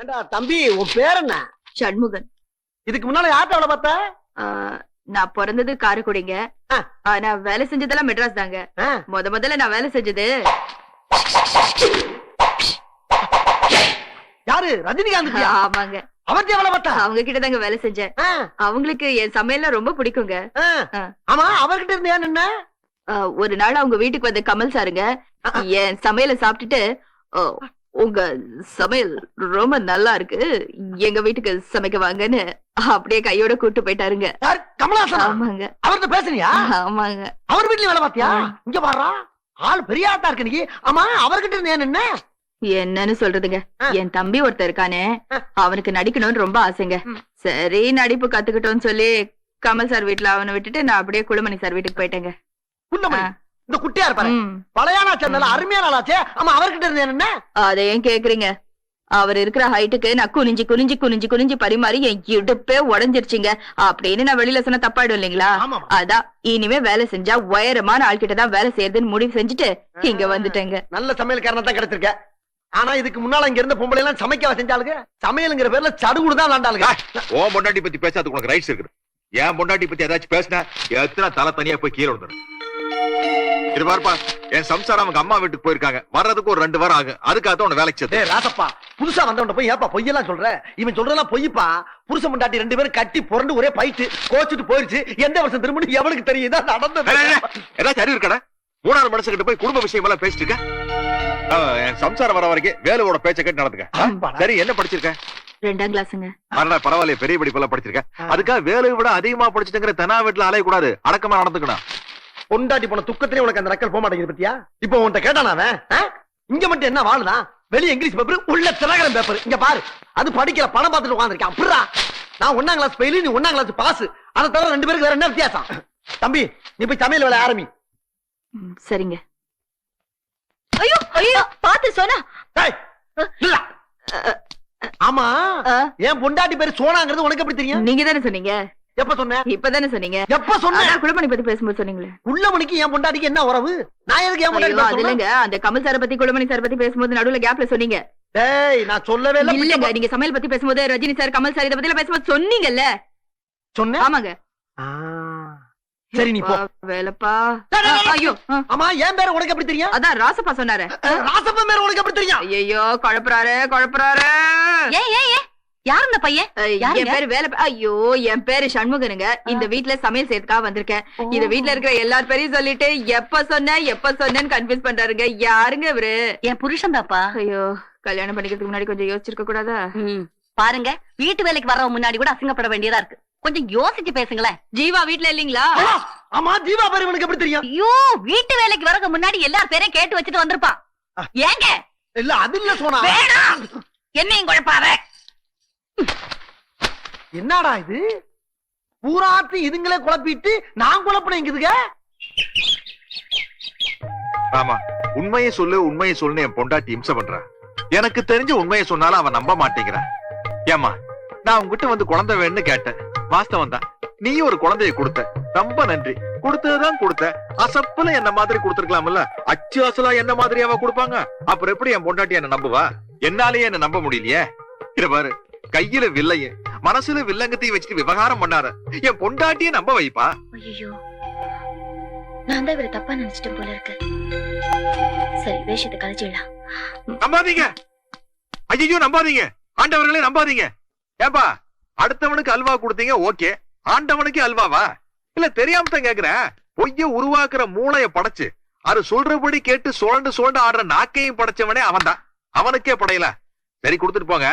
ஏண்டா தம்பி, உன் பேர் என்ன? சண்முகன். இதுக்கு முன்னால யார்ட்ட வேலை பார்த்த? நான் பிறந்தது காரைக்குடிங்க. நான் வேலை செஞ்சதெல்லாம் மெட்ராஸ் தாங்க. முதல்ல நான் வேலை செஞ்சது யாரு? ரஜினிகாந்த். ஆமாங்க. அவர்கிட்ட வேலை பார்த்தா? அவங்க கிட்ட தாங்க வேலை செஞ்சேன். அவங்களுக்கு என் சமையல்லாம் ரொம்ப பிடிக்குங்க. ஆமா, அவர்கிட்ட இருந்து ஏன் என்ன? ஒரு நாள் அவங்க வீட்டுக்கு வந்த கமல் சாருங்க என் சமையல சாப்பிட்டுட்டு, உங்க சமையல் ரொம்ப நல்லா இருக்கு, எங்க வீட்டுக்கு சமைக்க வாங்கன்னு அப்படியே கையோட கூட்டு போயிட்டாருங்க. கமலாசன்? ஆமாங்க. அவர்கிட்ட பேசுனியா? ஆமாங்க. அவர் வீட்லயும் வேலை பார்த்தியா? இங்க பாரு, ஆள் பெரிய ஆட்டா இருக்கு நீ. ஆமா, அவர்கிட்ட இருந்து ஏன் என்ன? என்னன்னு சொல்றதுங்க, என் தம்பி ஒருத்தர் இருக்கானே, அவனுக்கு நடிக்கணும்னு ரொம்ப ஆசைங்க. சரி, நடிப்பு கத்துக்கிட்டோம்னு சொல்லி கமல் சார் வீட்டுல அவனை விட்டுட்டு நான் அப்படியே குழுமணி சார் வீட்டுக்கு போயிட்டேங்க. இந்த குட்டியா இருப்பாரு, பழையானா சேனல்ல அருமையான ஆளாச்சே. ஆமா, அவர்கிட்ட இருந்து என்ன? அதையும் கேக்குறீங்க. அவர் இருக்கிற ஹைட்டுக்கு நான் குனிஞ்சு குனிஞ்சு குனிஞ்சு குனிஞ்சு பரிமாறி என் இடுப்பே உடஞ்சிருச்சுங்க. அப்படின்னு நான் வெளியில சொன்ன தப்பாயிடும் இல்லைங்களா? அதான் இனிமே வேலை செஞ்சா உயரமான ஆள்கிட்ட தான் வேலை செய்யறதுன்னு முடிவு செஞ்சுட்டு இங்க வந்துட்டேங்க. நல்ல சமையல்காரனா தான் கிடைச்சிருக்க. ஆனா இதுக்கு முன்னால இங்க இருந்த பொம்பளை எல்லாம் சமைக்க செஞ்சாலுங்க, சமையல்ங்கிற பேர்ல சடுகுடுதான் விளாண்டாளுங்க. ஓ பொண்டாட்டி பத்தி பேசாதுக்கு உனக்கு ரைட்ஸ் இருக்கு. ஏன் பொண்டாட்டி பத்தி ஏதாச்சும் பேசினா எத்தனை தலை தனியா போய் கீழே விழுந்துடும். இது பாருப்பா, என் சம்சாரம் அவங்க அம்மா வீட்டுக்கு போயிருக்காங்க. வர்றதுக்கு ஒரு 2 வாரம் ஆகும். அதுக்காக உன வேலைக்கு சேர்த்து. ராசப்பா, புதுசா வந்தவன் போய் ஏப்பா பொய்யெல்லாம் சொல்ற? இவன் சொல்றதெல்லாம் பொய்ப்பா. புருஷன் பொண்டாட்டி 2 பேரும் கட்டி புரண்டு ஒரே பைட்டு கோச்சிட்டு போயிருச்சு. எந்த வருஷம் திரும்ப எவனுக்கு தெரியும் நடந்தது? ஏதாச்சும் அறிவு இருக்கடா? 3ஆவது மனுஷங்கிட்ட போய் குடும்ப விஷயம் எல்லாம் பேசிட்டு இருக்க. என் சம்சாரம் வர வரைக்கும் வேலையோட பேச்ச கேட்டு நடந்துக்க. சரி, என்ன படிச்சிருக்க? 2ஆம் கிளாஸ்ங்க. பரவாயில்ல, பெரிய படிப்பெல்லாம் படிச்சிருக்க. அதுக்காக வேலையை விட அதிகமா படிச்சுட்டுங்கிற தனா வீட்டுல அலைய கூடாது. அடக்கமா நடந்துக்கணும். பொண்டாட்டி போன துக்கத்திலே உனக்கு அந்த நக்கல் போக மாட்டேங்குது பத்தியா? இப்போ உன்கிட்ட கேட்டானா அவன்? இங்க மட்டும் என்ன வாழுதான்? வெளிய இங்கிலீஷ் பேப்பர், உள்ள திலகரம் பேப்பர். இங்க பாரு, அது படிக்கல, படம் பார்த்துட்டு உட்கார்ந்திருக்கான். அப்படிரா, நான் 1ஆம் கிளாஸ் ஃபெயில், நீ 1ஆம் கிளாஸ் பாஸ். அதை தவிர 2 பேருக்கு வேற என்ன வித்தியாசம்? தம்பி, நீ போய் சமையல் வேலை ஆரம்பி. சரிங்க. ஐயோ ஐயோ, பாத்து சொன்னா. ஆமா, என் பொண்டாட்டி பேரு சோனாங்கிறது உனக்கு எப்படி தெரியும்? நீங்க தானே சொன்னீங்க. எப்ப சொன்ன? இப்பதானே சொன்னீங்க. எப்ப சொன்ன? குழுமணி பத்தி பேசும்போது சொன்னீங்களே. குள்ளமணிக்கு என் பொண்டாட்டிக்கு என்ன உறவு? நான் எதுக்கு என் பொண்டாட்டி அது இல்லங்க, அந்த கமல் சார பத்தி குழுமணி சார் பத்தி பேசும்போது நடுவுல கேப்ல சொன்னீங்க. டேய், நான் சொல்லவே இல்ல. இல்லங்க, நீங்க சமையல் பத்தி பேசும்போது ரஜினி சார் கமல் சார் இத பத்தி பேசும்போது சொன்னீங்கல்ல. சொன்னேன். ஆமாங்க. சரி, நீ போ. வேலப்பா. ஐயோ, ஆமா, என் பேரு உனக்கு எப்படி தெரியும்? அதான் ராசப்பா சொன்னாரு. ராசப்பா பேரு உனக்கு எப்படி தெரியும்? ஐயோ, குழப்பறாரு. யார் இந்த பையன்? என் பேரு வேலை. ஐயோ, என் பேரு சண்முகனுங்க. இந்த வீட்டுல சமையல் செய்யறதுக்காக வந்திருக்கேன். இந்த வீட்டுல இருக்கிற எல்லார் பேரையும் சொல்லிட்டு எப்ப சொன்னேன்னு கன்ஃபியூஸ் பண்றாருங்க. யாருங்க இவரு? என் புருஷன் தாப்பா. ஐயோ, கல்யாணம் பண்ணிக்கிறதுக்கு முன்னாடி கொஞ்சம் யோசிச்சிருக்க கூடாதா? பாருங்க, வீட்டு வேலைக்கு வரவங்க முன்னாடி கூட அசிங்கப்பட வேண்டியதா இருக்கு. கொஞ்சம் யோசிச்சு பேசுங்களேன். ஜீவா வீட்டுல இல்லீங்களா? ஆமா, ஜீவா பேரு உனக்கு எப்படி தெரியும்? ஐயோ, வீட்டு வேலைக்கு வரவங்க முன்னாடி எல்லார் பேரையும் கேட்டு வச்சுட்டு வந்திருப்பான். ஏங்க? இல்ல, அது இல்ல சோனா. என்னையும் குழப்பாத. என்னடா இது? பூராத்தி இதுங்களே குழப்பிட்டு நான் குழப்பினேன் இங்குதுங்க. ஆமா, உண்மையை சொல்லு என் பொண்டாட்டி இம்சை பண்றான். எனக்கு தெரிஞ்ச உண்மையை சொன்னாலும் அவன் நம்ப மாட்டேங்கிறான். ஏமா, நான் உங்ககிட்ட வந்து குழந்தை வேணும்னு கேட்டேன். வாஸ்தவம் தான், நீ ஒரு குழந்தைய கொடுத்த. ரொம்ப நன்றி. கொடுத்ததுதான் கொடுத்த. அசப்புல என்ன மாதிரி கொடுத்திருக்கலாம்ல. அச்சு அசலா என்ன மாதிரி அவ கொடுப்பாங்க. அப்புறம் எப்படி என் பொண்டாட்டி என்ன நம்புவா? என்னாலேயே என்ன நம்ப முடியலையே. இத பாரு, கையில வில்லைய மனசுல வில்லங்கத்தையும் வச்சுட்டு விவகாரம் பண்ணாத. என் பொண்டாட்டிய நம்ப வைப்பா. ஐயோ, நான் தான் இவரை தப்பா நினைச்சிட்டேன் போல இருக்கு. சரி, வேஷத்தை கலைச்சிடலாம். நம்பாதீங்க. ஐயோ, நம்பாதீங்க. ஆண்டவர்களே நம்பாதீங்க. ஏப்பா, அடுத்தவனுக்கு அல்வா கொடுத்தீங்க, ஓகே. ஆண்டவனுக்கு அல்வாவா? இல்ல, தெரியாம தான் கேக்குறேன். பொய்ய உருவாக்குற மூளைய படைச்சு அது சொல்றபடி கேட்டு சுழண்டு ஆடுற நாக்கையும் படைச்சவனே அவன் தான். அவனுக்கே படையல. சரி, கொடுத்துட்டு போங்க.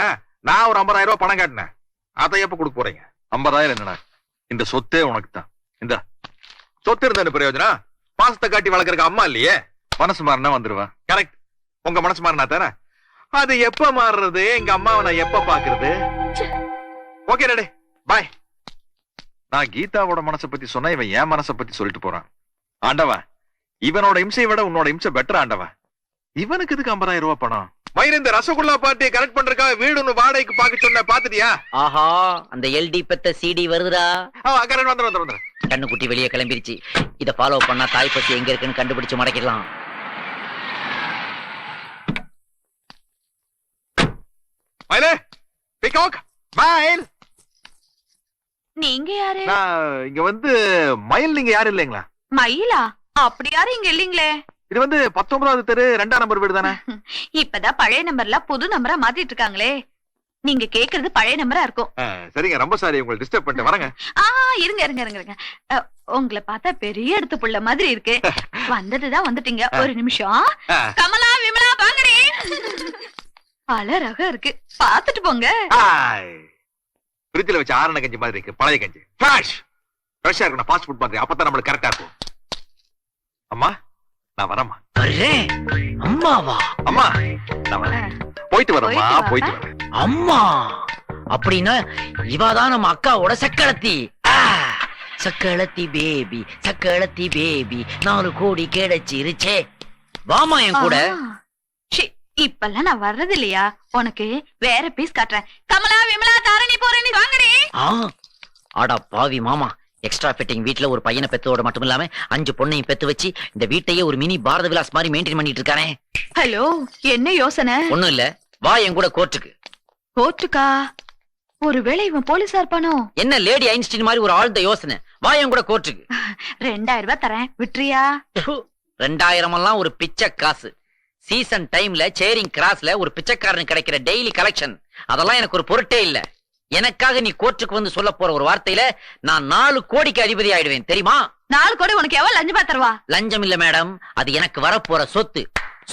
நான் ஒரு 50,000 ரூபாய் பணம் காட்டினேன். அதை எப்ப கொடுக்க போறீங்க? 50,000 என்னடா? இந்த சொத்தே உனக்கு தான். இந்த சொத்து இருந்த பிரயோஜனம்? மாசத்தை காட்டி வளர்க்கறக்கு அம்மா இல்லையே. மனசு மாறினா வந்துருவேன். கரெக்ட். உங்க மனசு மாறினா தானே. அது எப்ப மாறுறது? எங்க அம்மாவை நான் எப்ப பாக்குறது? ஓகே டே, பாய். நான் கீதாவோட மனசை பத்தி சொன்னா இவன் என் மனசை பத்தி சொல்லிட்டு போறான். ஆண்டவன், இவனோட இம்சையை விட உன்னோட இம்சை பெட்டர் ஆண்டவன். இவனுக்கு இதுக்கு 50,000 ரூபாய் பணம். மயிர், இந்த ரசகுல்லா பார்ட்டியை கரெக்ட் பண்றதுக்காக வீடு ஒண்ணு வாடகைக்கு பாக்க சொன்ன, பாத்துட்டியா? ஆஹா, அந்த எல்டி பெத்த சிடி வருதுடா. வந்துடும். கண்ணுக்குட்டி வெளியே கிளம்பிருச்சு. இத ஃபாலோ பண்ணா தாய்ப்பசி எங்க இருக்குன்னு கண்டுபிடிச்சு மடக்கிடலாம். மயிலே பிகாக் மயில். நீங்க யாரு? நான் இங்க வந்து மயில், நீங்க யாரும் இல்லைங்களா? மயிலா? அப்படி யாரும் இங்க இல்லீங்களே. இது வந்து 19வது தெரு 2ஆம் நம்பர் வீடு தானே? இப்பதான் பழைய நம்பர்ல புது நம்பரா மாத்திட்டு இருக்காங்களே. நீங்க கேக்குறது பழைய நம்பரா இருக்கும். சரிங்க, ரொம்ப சாரி உங்களை டிஸ்டர்ப் பண்ணிட்டு வரேங்க. இருங்க இருங்க இருங்க இருங்க. உங்களை பார்த்தா பெரிய இடத்து புள்ள மாதிரி இருக்கு. வந்துட்டுதான் வந்துட்டீங்க. ஒரு நிமிஷம். கமலா, விமலா வாங்கடி. பல ரகம் இருக்கு, பாத்துட்டு போங்க. ஃப்ரிட்ஜ்ல வச்ச ஆரண கஞ்சி மாதிரி இருக்கு, பழைய கஞ்சி. ஃப்ரெஷ்ஷா இருக்கணும், ஃபாஸ்ட் ஃபுட் பண்றேன், அப்பதான் நம்மளுக்கு கரெக்டா இருக்கும். அம்மா நான் வரேம்மா. அம்மாவா? அம்மா நான் வரேன். போயிட்டு வரேம்மா, போயிட்டு வரேன். அம்மா அப்படின்னா இவாதான் நம்ம அக்காவோட சக்களத்தி. சக்களத்தி பேபி, சக்களத்தி பேபி, 4 கோடி கிடைச்சிருச்சே. வாமா என் கூட. இப்பெல்லாம் நான் வர்றது இல்லையா? உனக்கு வேற பீஸ் காட்டுறேன். கமலா, விமலா, தாரணி, போரணி வாங்கடி. அட பாவி மாமா, எக்ஸ்ட்ரா ஃபிட்டிங் வீட்ல ஒரு பையனை பெத்தோட மட்டும் இல்லாம 5 பொண்ணையும் பெத்து வச்சு இந்த வீட்டையே ஒரு மினி பாரத விலாஸ் மாதிரி மெயின்டைன் பண்ணிட்டு இருக்கானே. ஹலோ, என்ன யோசனை? ஒண்ணும் இல்ல, வா என் கூட கோர்ட்டுக்கு. கோர்ட்டுக்கா? ஒருவேளை இவன் போலீஸா இருப்பானோ? என்ன லேடி ஐன்ஸ்டீன் மாதிரி ஒரு ஆழ்ந்த யோசனை. வா என் கூட கோர்ட்டுக்கு. 2000 ரூபாய் தரேன், விட்டுறியா? 2000 எல்லாம் ஒரு பிச்சை காசு. சீசன் டைம்ல சேரிங் கிராஸ்ல ஒரு பிச்சைக்காரனுக்கு கிடைக்கிற டெய்லி கலெக்ஷன் அதெல்லாம் எனக்கு ஒரு பொருட்டே இல்ல. எனக்காக நீ கோர்ட்டுக்கு வந்து சொல்ல போற ஒரு வார்த்தையில நான் 4 கோடிக்கு அதிபதி ஆயிடுவேன், தெரியுமா? 4 கோடி உனக்கு எவ்வளவு லஞ்சமா தருவா? லஞ்சம் இல்ல மேடம், அது எனக்கு வரப்போற சொத்து.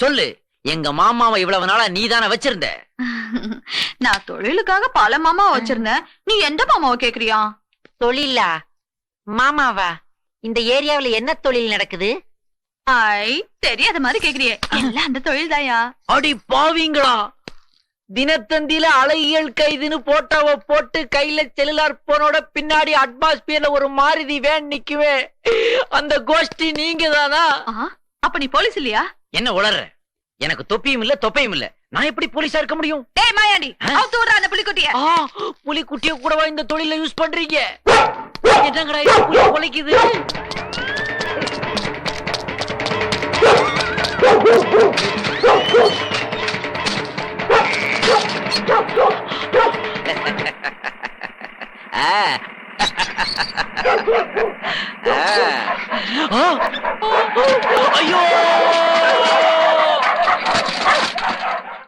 சொல்லு, எங்க மாமாவை இவ்வளவு நாளா நீ தானே வச்சிருந்த? நான் தொழிலுக்காக பல மாமா வச்சிருந்தேன். நீ எந்த மாமாவை கேக்குறியா? தொழிலா? மாமாவா? இந்த ஏரியாவுல என்ன தொழில் நடக்குது? தெரியாத மாதிரி கேக்குறியே. எல்லாம் அந்த தொழில் தாயா. அடி பாவீங்களா, தினத்தந்தியில அழகியல் கைதுன்னு போட்டோவை போட்டு கையில செல்லுலார் போனோட பின்னாடி அட்மாஸ்பியர்ல ஒரு மாருதி வேன் நிக்குவே, அந்த கோஷ்டி நீங்க தானா? அப்ப நீ போலீஸ் இல்லையா? என்ன உளற? எனக்கு தொப்பியும் இல்ல தொப்பையும் இல்ல, நான் எப்படி போலீஸா இருக்க முடியும்? டேய் மாயாண்டி, அவுத்து விடுற அந்த புலிக்குட்டிய. புலிக்குட்டிய கூடவா இந்த தொழில யூஸ் பண்றீங்க? என்னங்கடா இது, புலி கொலைக்குது. ஐயோ